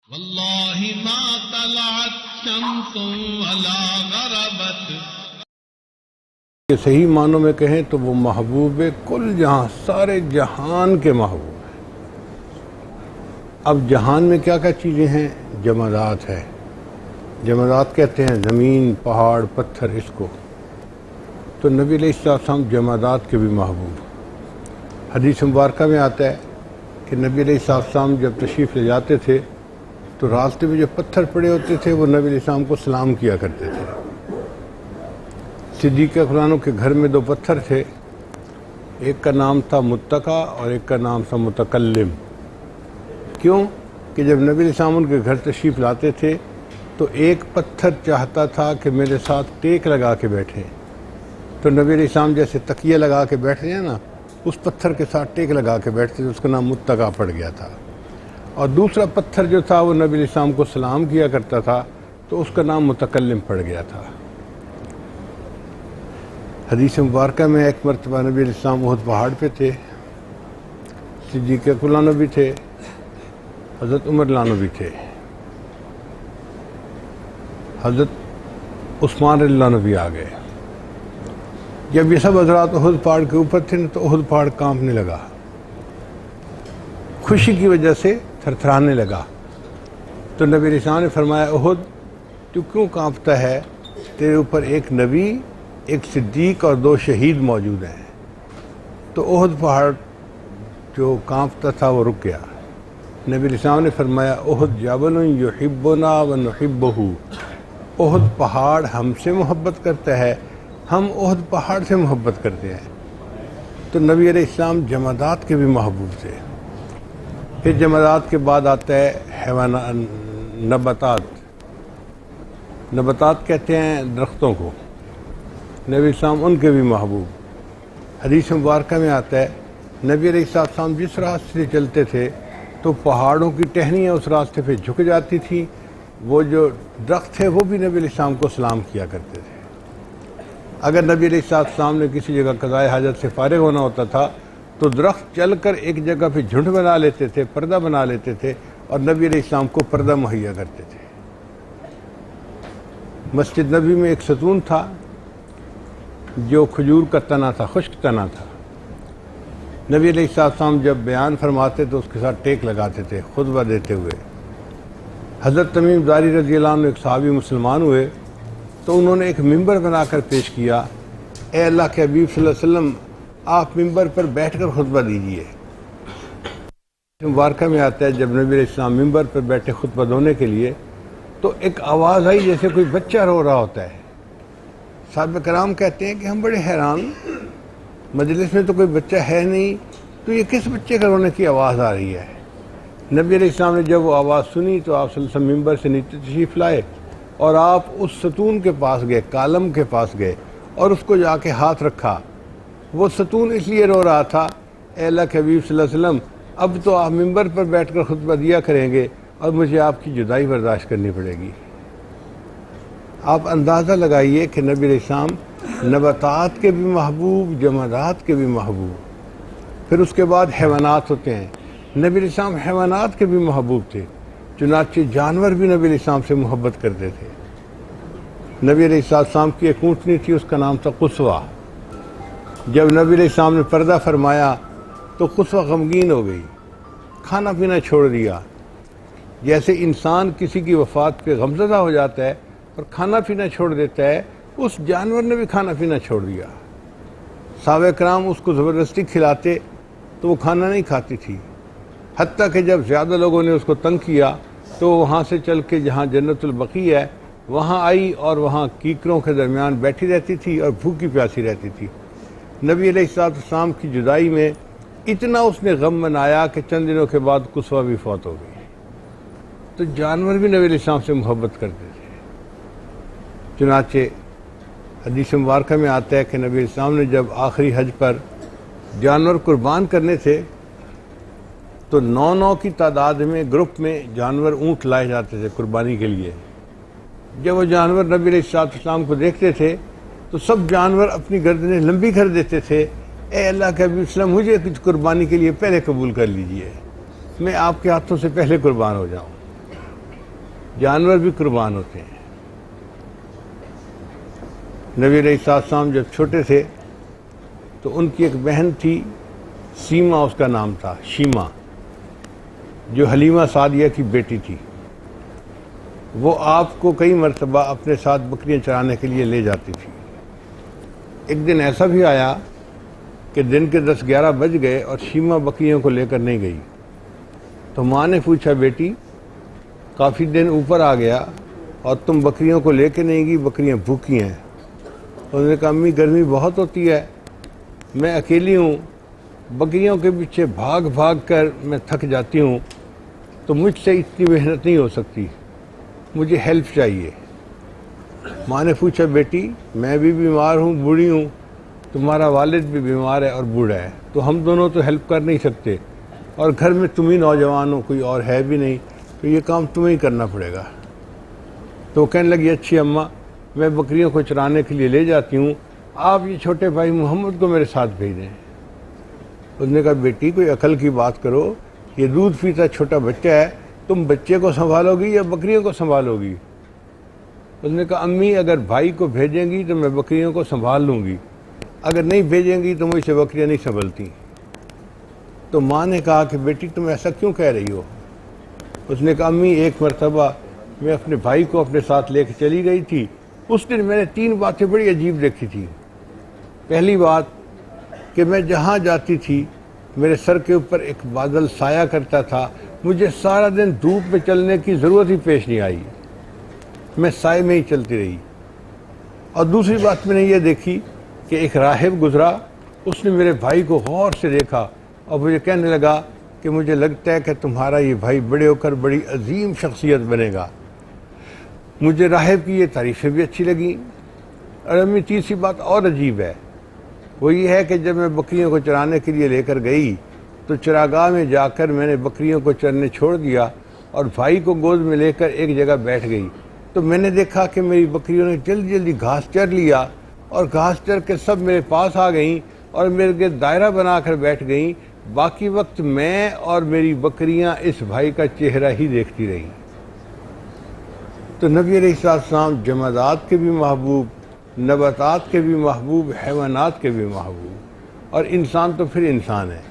واللہ ما طلعت شمس ولا غربت. کہ صحیح معنوں میں کہیں تو وہ محبوب کل جہاں، سارے جہان کے محبوب ہیں. اب جہان میں کیا کیا چیزیں ہیں؟ جمادات ہے. جمادات کہتے ہیں زمین، پہاڑ، پتھر، اس کو. تو نبی علیہ السلام جمادات کے بھی محبوب. حدیث مبارکہ میں آتا ہے کہ نبی علیہ السلام جب تشریف لے جاتے تھے تو راستے میں جو پتھر پڑے ہوتے تھے وہ نبی علیہ السلام کو سلام کیا کرتے تھے. صدیق اکبر کے گھر میں 2 پتھر تھے، ایک کا نام تھا متقی اور ایک کا نام تھا متکلم. کیوں کہ جب نبی علیہ السلام ان کے گھر تشریف لاتے تھے تو ایک پتھر چاہتا تھا کہ میرے ساتھ ٹیک لگا کے بیٹھیں. تو نبی علیہ السلام جیسے تکیہ لگا کے بیٹھتے ہیں نا، اس پتھر کے ساتھ ٹیک لگا کے بیٹھتے تھے، اس کا نام متقی پڑ گیا تھا. اور دوسرا پتھر جو تھا وہ نبی علیہ السلام کو سلام کیا کرتا تھا تو اس کا نام متکلم پڑ گیا تھا. حدیث مبارکہ میں ایک مرتبہ نبی علیہ السلام احد پہاڑ پہ تھے، صدیق اکبر بھی تھے، حضرت عمر لانو بھی تھے، حضرت عثمان اللہ بھی آ گئے. جب یہ سب حضرات احد پہاڑ کے اوپر تھے تو احد پہاڑ کانپنے لگا، خوشی کی وجہ سے تھرتھرانے لگا. تو نبی علیہ السلام نے فرمایا احد تو کیوں کانپتا ہے؟ تیرے اوپر ایک نبی، ایک صدیق اور 2 شہید موجود ہیں. تو احد پہاڑ جو کانپتا تھا وہ رک گیا. نبی علیہ السلام نے فرمایا احد جبل یحبنا ونحبہ، احد پہاڑ ہم سے محبت کرتا ہے، ہم احد پہاڑ سے محبت کرتے ہیں. تو نبی علیہ السلام جمادات کے بھی محبوب تھے. پھر جمادات کے بعد آتا ہے حیوانات، نباتات. نباتات کہتے ہیں درختوں کو. نبی علیہ السلام ان کے بھی محبوب. حدیث مبارکہ میں آتا ہے نبی علیہ السلام جس راستے سے چلتے تھے تو پہاڑوں کی ٹہنیاں اس راستے پہ جھک جاتی تھیں. وہ جو درخت تھے وہ بھی نبی علیہ السلام کو سلام کیا کرتے تھے. اگر نبی علیہ السلام نے کسی جگہ قضائے حاجت سے فارغ ہونا ہوتا تھا تو درخت چل کر ایک جگہ پہ جھنڈ بنا لیتے تھے، پردہ بنا لیتے تھے اور نبی علیہ السلام کو پردہ مہیا کرتے تھے. مسجد نبی میں ایک ستون تھا جو کھجور کا تنا تھا، خشک تنا تھا. نبی علیہ السلام جب بیان فرماتے تو اس کے ساتھ ٹیک لگاتے تھے خطبہ دیتے ہوئے. حضرت تمیم داری رضی اللہ عنہ ایک صحابی مسلمان ہوئے تو انہوں نے ایک ممبر بنا کر پیش کیا، اے اللہ کے حبیب صلی اللہ علیہ وسلم آپ ممبر پر بیٹھ کر خطبہ دیجئے. مبارکہ میں آتا ہے جب نبی علیہ السلام ممبر پر بیٹھے خطبہ دینے کے لیے تو ایک آواز آئی جیسے کوئی بچہ رو رہا ہوتا ہے. صحابہ کرام کہتے ہیں کہ ہم بڑے حیران، مجلس میں تو کوئی بچہ ہے نہیں، تو یہ کس بچے کا رونے کی آواز آ رہی ہے؟ نبی علیہ السلام نے جب وہ آواز سنی تو آپ صلی اللہ علیہ وسلم ممبر سے نیچے تشریف لائے اور آپ اس ستون کے پاس گئے، کالم کے پاس گئے اور اس کو جا کے ہاتھ رکھا. وہ ستون اس لیے رو رہا تھا، اے اللہ کے حبیب صلی اللہ علیہ وسلم اب تو آپ ممبر پر بیٹھ کر خطبہ دیا کریں گے اور مجھے آپ کی جدائی برداشت کرنی پڑے گی. آپ اندازہ لگائیے کہ نبی علیہ السلام نباتات کے بھی محبوب، جمادات کے بھی محبوب. پھر اس کے بعد حیوانات ہوتے ہیں. نبی علیہ السلام حیوانات کے بھی محبوب تھے، چنانچہ جانور بھی نبی علیہ السلام سے محبت کرتے تھے. نبی علیہ السلام کی ایک اونٹنی تھی، اس کا نام تھا قصوہ. جب نبی علیہ السلام نے پردہ فرمایا تو قصوہ غمگین ہو گئی، کھانا پینا چھوڑ دیا. جیسے انسان کسی کی وفات پہ غمزدہ ہو جاتا ہے اور کھانا پینا چھوڑ دیتا ہے، اس جانور نے بھی کھانا پینا چھوڑ دیا. صحابہ کرام اس کو زبردستی کھلاتے تو وہ کھانا نہیں کھاتی تھی، حتیٰ کہ جب زیادہ لوگوں نے اس کو تنگ کیا تو وہاں سے چل کے جہاں جنت البقیع ہے وہاں آئی اور وہاں کیکروں کے درمیان بیٹھی رہتی تھی اور بھوکی پیاسی رہتی تھی. نبی علیہ السلام کی جدائی میں اتنا اس نے غم منایا کہ چند دنوں کے بعد قصوہ بھی فوت ہو گئی. تو جانور بھی نبی علیہ السلام سے محبت کرتے تھے. چنانچہ حدیث مبارکہ میں آتا ہے کہ نبی علیہ السلام نے جب آخری حج پر جانور قربان کرنے تھے تو 9 کی تعداد میں گروپ میں جانور اونٹ لائے جاتے تھے قربانی کے لیے. جب وہ جانور نبی علیہ السلام کو دیکھتے تھے تو سب جانور اپنی گردنیں لمبی کر دیتے تھے، اے اللہ کے حبیب صلی اللہ علیہ وسلم مجھے کچھ قربانی کے لیے پہلے قبول کر لیجئے، میں آپ کے ہاتھوں سے پہلے قربان ہو جاؤں. جانور بھی قربان ہوتے ہیں۔ نبی علیہ السلام جب چھوٹے تھے تو ان کی ایک بہن تھی، سیما اس کا نام تھا، شیما، جو حلیمہ سعدیہ کی بیٹی تھی۔ وہ آپ کو کئی مرتبہ اپنے ساتھ بکریاں چرانے کے لیے لے جاتی تھی۔ ایک دن ایسا بھی آیا کہ دن کے 10-11 بج گئے اور شیما بکریوں کو لے کر نہیں گئی۔ تو ماں نے پوچھا، بیٹی کافی دن اوپر آ گیا اور تم بکریوں کو لے کے نہیں گئی، بکریاں بھوکی ہیں۔ انہوں نے کہا، امی گرمی بہت ہوتی ہے، میں اکیلی ہوں، بکریوں کے پیچھے بھاگ بھاگ کر میں تھک جاتی ہوں، تو مجھ سے اتنی محنت نہیں ہو سکتی، مجھے ہیلپ چاہیے۔ ماں نے پوچھا، بیٹی میں بھی بیمار ہوں، بوڑھی ہوں، تمہارا والد بھی بیمار ہے اور بوڑھا ہے، تو ہم دونوں تو ہیلپ کر نہیں سکتے، اور گھر میں تم ہی نوجوان ہو، کوئی اور ہے بھی نہیں، تو یہ کام تمہیں ہی کرنا پڑے گا۔ تو وہ کہنے لگی، اچھی اماں، میں بکریوں کو چرانے کے لیے لے جاتی ہوں، آپ یہ چھوٹے بھائی محمد کو میرے ساتھ بھیج دیں۔ اس نے کہا، بیٹی کوئی عقل کی بات کرو، یہ دودھ پیتا چھوٹا بچہ ہے، تم بچے کو سنبھالو گی یا بکریوں کو سنبھالو گی؟ اس نے کہا، امی اگر بھائی کو بھیجیں گی تو میں بکریوں کو سنبھال لوں گی، اگر نہیں بھیجیں گی تو مجھ سے بکریاں نہیں سنبھلتی۔ تو ماں نے کہا کہ بیٹی تم ایسا کیوں کہہ رہی ہو؟ اس نے کہا، امی ایک مرتبہ میں اپنے بھائی کو اپنے ساتھ لے کے چلی گئی تھی، اس دن میں نے 3 باتیں بڑی عجیب دیکھی تھی۔ پہلی بات کہ میں جہاں جاتی تھی میرے سر کے اوپر ایک بادل سایہ کرتا تھا، مجھے سارا دن دھوپ میں چلنے کی ضرورت ہی پیش نہیں آئی، میں سائے میں ہی چلتی رہی۔ اور دوسری بات میں نے یہ دیکھی کہ ایک راہب گزرا، اس نے میرے بھائی کو غور سے دیکھا اور مجھے کہنے لگا کہ مجھے لگتا ہے کہ تمہارا یہ بھائی بڑے ہو کر بڑی عظیم شخصیت بنے گا۔ مجھے راہب کی یہ تعریفیں بھی اچھی لگیں۔ اور امی تیسری بات اور عجیب ہے، وہ یہ ہے کہ جب میں بکریوں کو چرانے کے لیے لے کر گئی تو چراگاہ میں جا کر میں نے بکریوں کو چرنے چھوڑ دیا اور بھائی کو گود میں لے کر ایک جگہ بیٹھ گئی، تو میں نے دیکھا کہ میری بکریوں نے جلدی جلدی گھاس چر لیا اور گھاس چر کے سب میرے پاس آ گئیں اور میرے گرد دائرہ بنا کر بیٹھ گئیں۔ باقی وقت میں اور میری بکریاں اس بھائی کا چہرہ ہی دیکھتی رہیں۔ تو نبی علیہ السلام جمادات کے بھی محبوب، نباتات کے بھی محبوب، حیوانات کے بھی محبوب، اور انسان تو پھر انسان ہے۔